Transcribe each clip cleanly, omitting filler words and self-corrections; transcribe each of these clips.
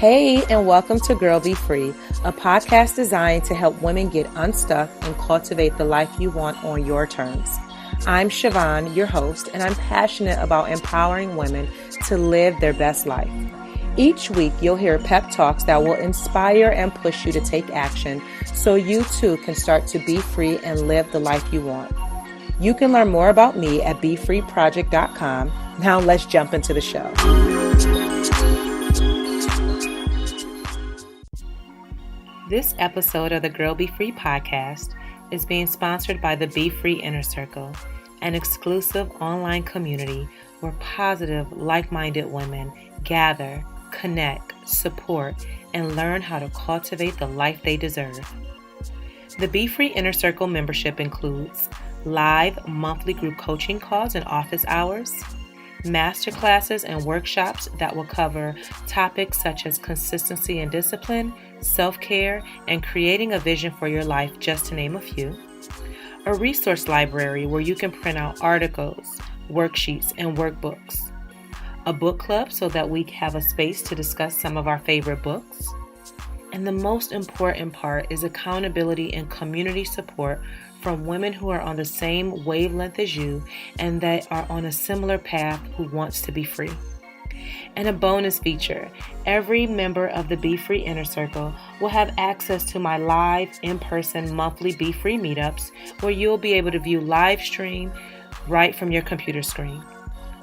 Hey, and welcome to Girl Be Free, a podcast designed to help women get unstuck and cultivate the life you want on your terms. I'm Siobhan, your host, and I'm passionate about empowering women to live their best life. Each week, you'll hear pep talks that will inspire and push you to take action so you too can start to be free and live the life you want. You can learn more about me at BeFreeProject.com. Now let's jump into the show. This episode of the Girl Be Free podcast is being sponsored by the Be Free Inner Circle, an exclusive online community where positive, like-minded women gather, connect, support, and learn how to cultivate the life they deserve. The Be Free Inner Circle membership includes live monthly group coaching calls and office hours, masterclasses and workshops that will cover topics such as consistency and discipline, self-care, and creating a vision for your life, just to name a few. A resource library where you can print out articles, worksheets, and workbooks. A book club so that we have a space to discuss some of our favorite books. And the most important part is accountability and community support from women who are on the same wavelength as you and that are on a similar path who wants to be free. And a bonus feature, every member of the Be Free Inner Circle will have access to my live in-person monthly Be Free meetups where you'll be able to view live stream right from your computer screen.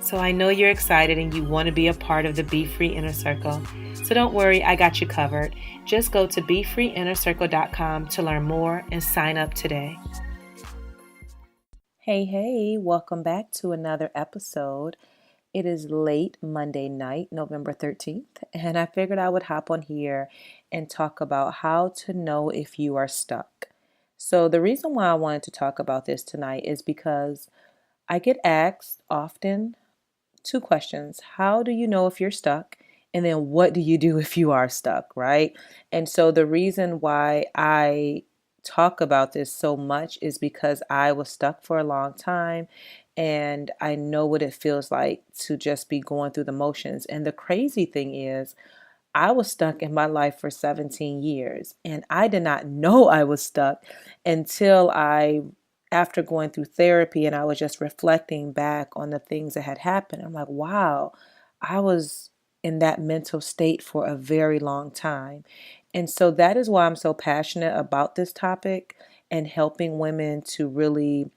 So I know you're excited and you want to be a part of the Be Free Inner Circle. So don't worry, I got you covered. Just go to BeFreeInnerCircle.com to learn more and sign up today. Hey, welcome back to another episode. It is late Monday night, November 13th, and I figured I would hop on here and talk about how to know if you are stuck. So the reason why I wanted to talk about this tonight is because I get asked often two questions. How do you know if you're stuck? And then what do you do if you are stuck, right? And so the reason why I talk about this so much is because I was stuck for a long time and I know what it feels like to just be going through the motions. And the crazy thing is, I was stuck in my life for 17 years and I did not know I was stuck until after going through therapy and I was just reflecting back on the things that had happened. I'm like, wow, I was in that mental state for a very long time. And so that is why I'm so passionate about this topic and helping women to really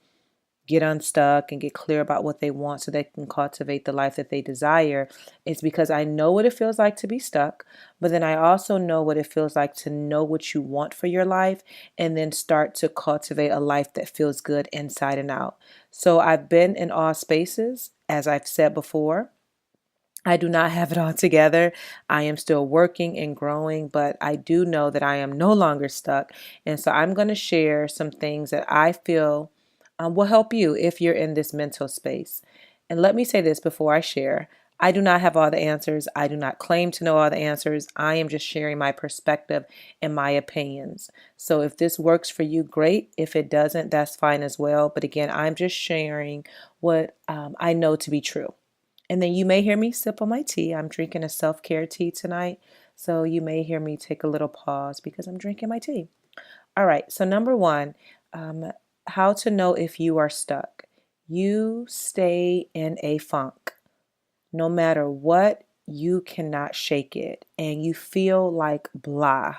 get unstuck and get clear about what they want so they can cultivate the life that they desire. It's because I know what it feels like to be stuck, but then I also know what it feels like to know what you want for your life and then start to cultivate a life that feels good inside and out. So I've been in all spaces, as I've said before. I do not have it all together. I am still working and growing, but I do know that I am no longer stuck. And so I'm going to share some things that I feel will help you if you're in this mental space. And let me say this before I share. I do not have all the answers. I do not claim to know all the answers. I am just sharing my perspective and my opinions. So if this works for you, great. If it doesn't, that's fine as well. But again, I'm just sharing what I know to be true. And then you may hear me sip on my tea. I'm drinking a self-care tea tonight. So you may hear me take a little pause because I'm drinking my tea. All right. So number one, how to know if you are stuck. You stay in a funk. No matter what, you cannot shake it. And you feel like blah.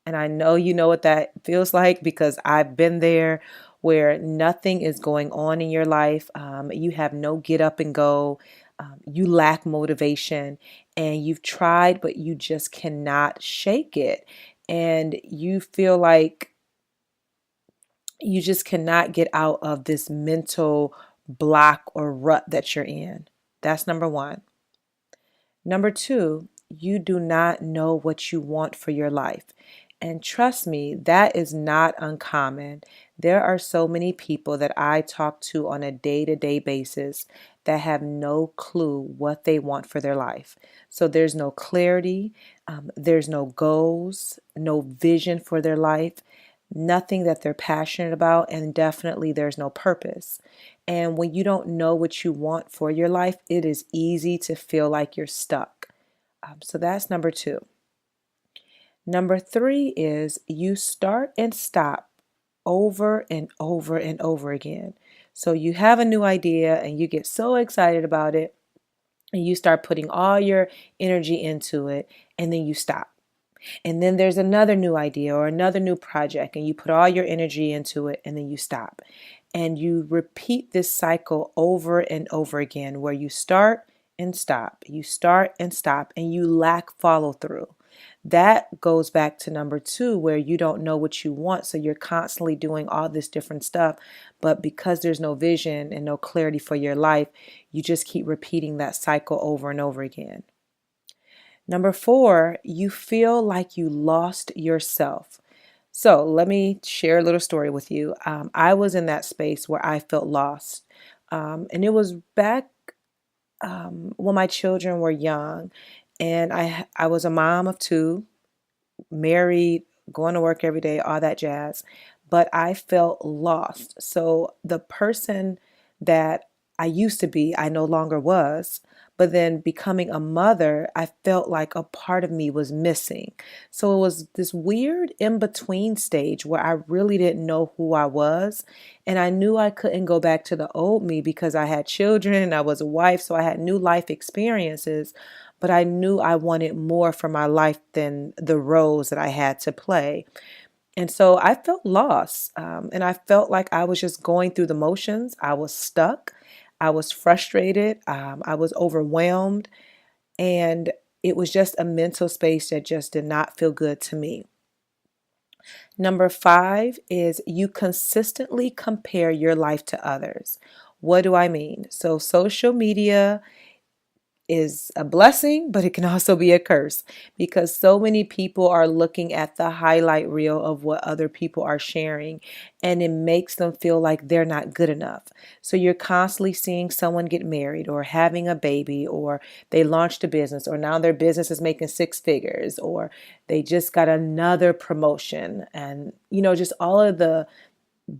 And I know you know what that feels like because I've been there where nothing is going on in your life. You have no get up and go. You lack motivation and you've tried, but you just cannot shake it. And you feel like you just cannot get out of this mental block or rut that you're in. That's number one. Number two, you do not know what you want for your life. And trust me, that is not uncommon. There are so many people that I talk to on a day-to-day basis that have no clue what they want for their life. So there's no clarity, there's no goals, no vision for their life, nothing that they're passionate about, and definitely there's no purpose. And when you don't know what you want for your life, it is easy to feel like you're stuck. So that's number two. Number 3 is you start and stop over and over and over again. So you have a new idea and you get so excited about it and you start putting all your energy into it and then you stop. And then there's another new idea or another new project and you put all your energy into it and then you stop. And you repeat this cycle over and over again where you start and stop, you start and stop, and you lack follow through. That goes back to number 2, where you don't know what you want. So you're constantly doing all this different stuff. But because there's no vision and no clarity for your life, you just keep repeating that cycle over and over again. Number 4, you feel like you lost yourself. So let me share a little story with you. I was in that space where I felt lost. And it was back when my children were young. And I was a mom of 2, married, going to work every day, all that jazz. But I felt lost. So the person that I used to be, I no longer was. But then becoming a mother, I felt like a part of me was missing. So it was this weird in between stage where I really didn't know who I was. And I knew I couldn't go back to the old me because I had children, I was a wife, so I had new life experiences. But I knew I wanted more for my life than the roles that I had to play. And so I felt lost. And I felt like I was just going through the motions. I was stuck. I was frustrated. I was overwhelmed. And it was just a mental space that just did not feel good to me. Number 5 is you consistently compare your life to others. What do I mean? So social media is a blessing, but it can also be a curse because so many people are looking at the highlight reel of what other people are sharing, and it makes them feel like they're not good enough. So you're constantly seeing someone get married or having a baby, or they launched a business, or now their business is making 6 figures, or they just got another promotion, and just all of the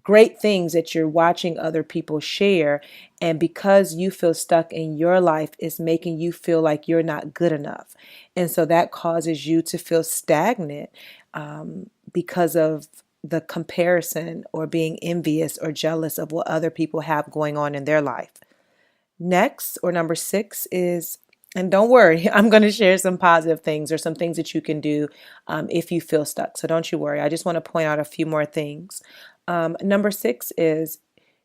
great things that you're watching other people share. And because you feel stuck in your life, it's making you feel like you're not good enough. And so that causes you to feel stagnant because of the comparison or being envious or jealous of what other people have going on in their life. Next, or number 6 is, and don't worry, I'm going to share some positive things or some things that you can do if you feel stuck. So don't you worry. I just want to point out a few more things. Number 6 is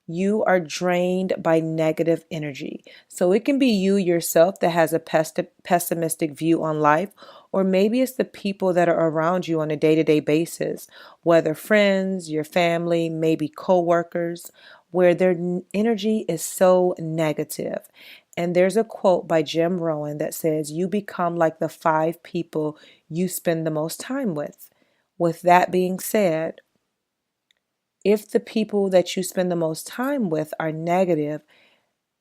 you are drained by negative energy. So it can be you yourself that has a pessimistic view on life, or maybe it's the people that are around you on a day-to-day basis, whether friends, your family, maybe coworkers, where their energy is so negative. And there's a quote by Jim Rohn that says, you become like the 5 people you spend the most time with. With that being said, if the people that you spend the most time with are negative,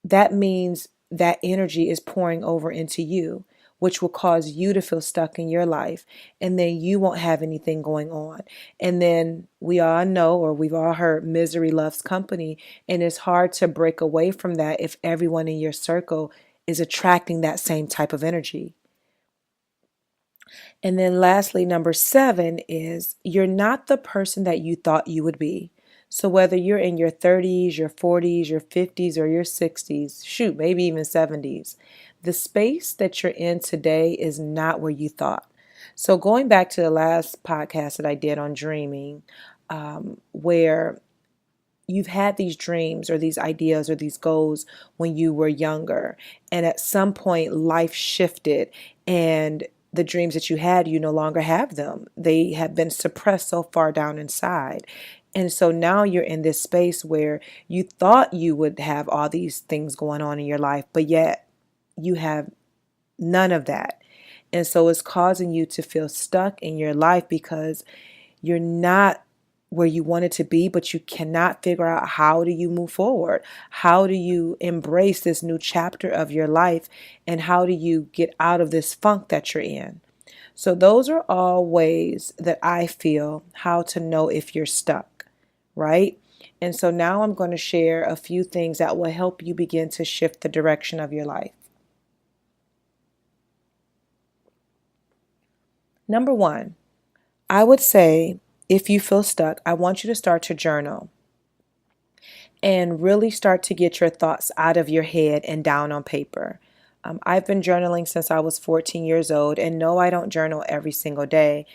that means that energy is pouring over into you, which will cause you to feel stuck in your life. And then you won't have anything going on. And then we all know, or we've all heard, misery loves company. And it's hard to break away from that if everyone in your circle is attracting that same type of energy. And then lastly, number 7 is you're not the person that you thought you would be. So whether you're in your 30s, your 40s, your 50s, or your 60s, shoot, maybe even 70s, the space that you're in today is not where you thought. So going back to the last podcast that I did on dreaming, where you've had these dreams or these ideas or these goals when you were younger, and at some point life shifted and the dreams that you had, you no longer have them. They have been suppressed so far down inside. And so now you're in this space where you thought you would have all these things going on in your life, but yet you have none of that. And so it's causing you to feel stuck in your life because you're not where you wanted to be, but you cannot figure out how do you move forward? How do you embrace this new chapter of your life? And how do you get out of this funk that you're in? So those are all ways that I feel how to know if you're stuck, right? And so now I'm going to share a few things that will help you begin to shift the direction of your life. Number 1, I would say if you feel stuck, I want you to start to journal and really start to get your thoughts out of your head and down on paper. I've been journaling since I was 14 years old, and no, I don't journal every single day.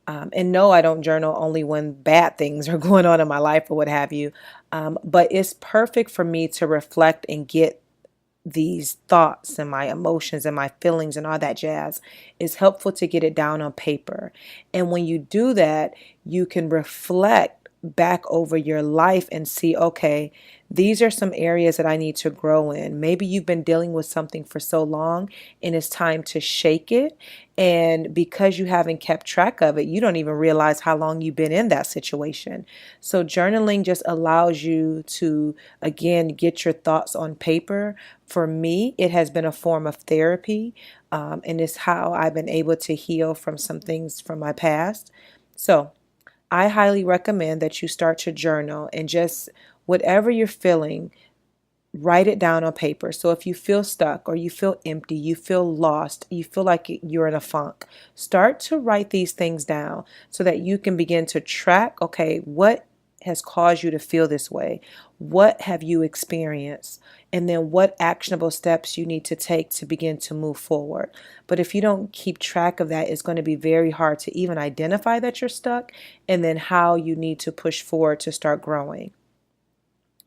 And no, I don't journal only when bad things are going on in my life or what have you. But it's perfect for me to reflect and get these thoughts and my emotions and my feelings and all that jazz. Is helpful to get it down on paper. And when you do that, you can reflect back over your life and see, okay, these are some areas that I need to grow in. Maybe you've been dealing with something for so long and it's time to shake it. And because you haven't kept track of it, you don't even realize how long you've been in that situation. So journaling just allows you to, again, get your thoughts on paper. For me, it has been a form of therapy, and it's how I've been able to heal from some things from my past. So I highly recommend that you start to journal and just whatever you're feeling, write it down on paper. So if you feel stuck or you feel empty, you feel lost, you feel like you're in a funk, start to write these things down so that you can begin to track, okay, what has caused you to feel this way? What have you experienced? And then what actionable steps you need to take to begin to move forward. But if you don't keep track of that, it's going to be very hard to even identify that you're stuck and then how you need to push forward to start growing.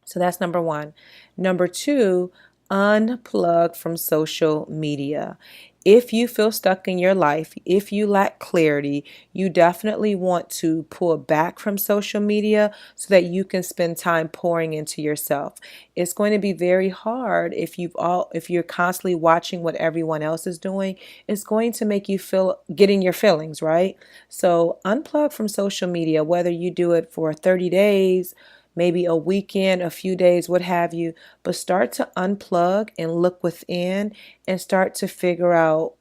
So that's number one. Number two, unplug from social media. If you feel stuck in your life, if you lack clarity, you definitely want to pull back from social media so that you can spend time pouring into yourself. It's going to be very hard if you're constantly watching what everyone else is doing. It's going to make you feel getting your feelings, right? So unplug from social media, whether you do it for 30 days, maybe a weekend, a few days, what have you, but start to unplug and look within and start to figure out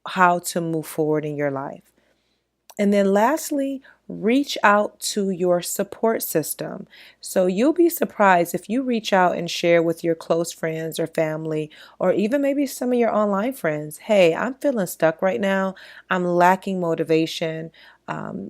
how to move forward in your life. And then lastly, reach out to your support system. So you'll be surprised if you reach out and share with your close friends or family, or even maybe some of your online friends, hey, I'm feeling stuck right now. I'm lacking motivation.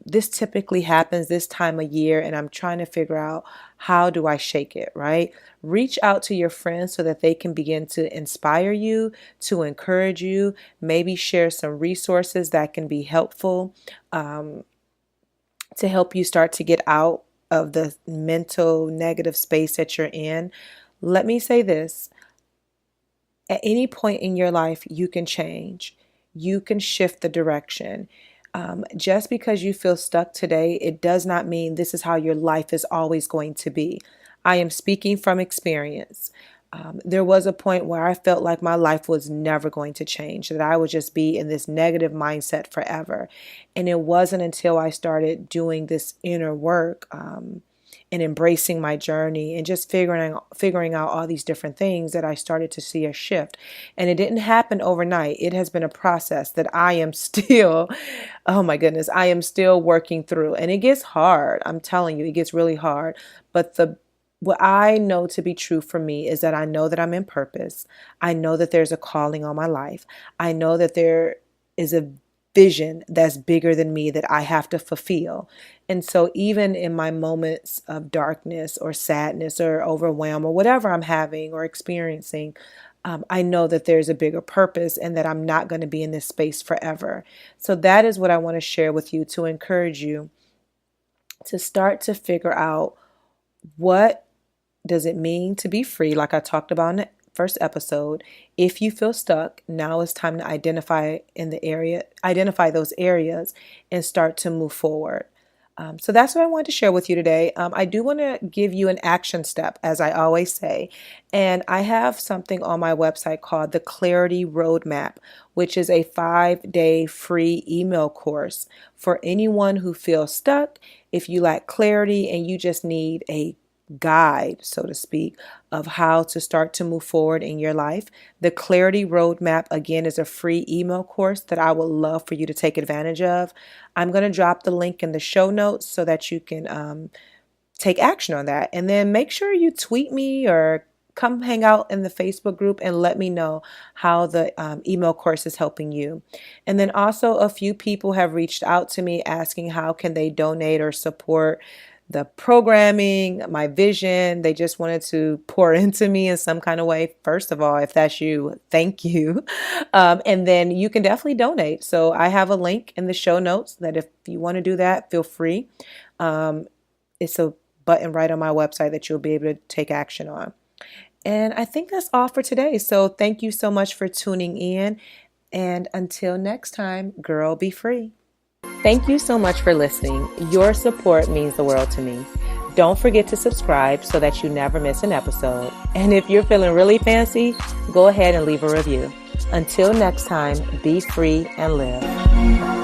This typically happens this time of year, and I'm trying to figure out how do I shake it, right? Reach out to your friends so that they can begin to inspire you, to encourage you, maybe share some resources that can be helpful to help you start to get out of the mental negative space that you're in. Let me say this. At any point in your life, you can change. You can shift the direction. Just because you feel stuck today, it does not mean this is how your life is always going to be. I am speaking from experience. There was a point where I felt like my life was never going to change, that I would just be in this negative mindset forever. And it wasn't until I started doing this inner work, and embracing my journey and just figuring out all these different things that I started to see a shift. And it didn't happen overnight. It has been a process that I am still, oh my goodness, I am still working through. And it gets hard. I'm telling you, it gets really hard. But what I know to be true for me is that I know that I'm in purpose. I know that there's a calling on my life. I know that there is a vision that's bigger than me that I have to fulfill. And so even in my moments of darkness or sadness or overwhelm or whatever I'm having or experiencing, I know that there's a bigger purpose and that I'm not going to be in this space forever. So that is what I want to share with you, to encourage you to start to figure out, what does it mean to be free, like I talked about in the first episode. If you feel stuck, now it's time to identify those areas and start to move forward. So that's what I wanted to share with you today. I do want to give you an action step, as I always say. And I have something on my website called the Clarity Roadmap, which is a 5-day free email course for anyone who feels stuck. If you lack clarity and you just need a guide, so to speak, of how to start to move forward in your life. The Clarity Roadmap, again, is a free email course that I would love for you to take advantage of. I'm going to drop the link in the show notes so that you can take action on that. And then make sure you tweet me or come hang out in the Facebook group and let me know how the email course is helping you. And then also a few people have reached out to me asking how can they donate or support the programming, my vision. They just wanted to pour into me in some kind of way. First of all, if that's you, thank you. And then you can definitely donate. So I have a link in the show notes that if you want to do that, feel free. It's a button right on my website that you'll be able to take action on. And I think that's all for today. So thank you so much for tuning in. And until next time, girl, be free. Thank you so much for listening. Your support means the world to me. Don't forget to subscribe so that you never miss an episode. And if you're feeling really fancy, go ahead and leave a review. Until next time, be free and live.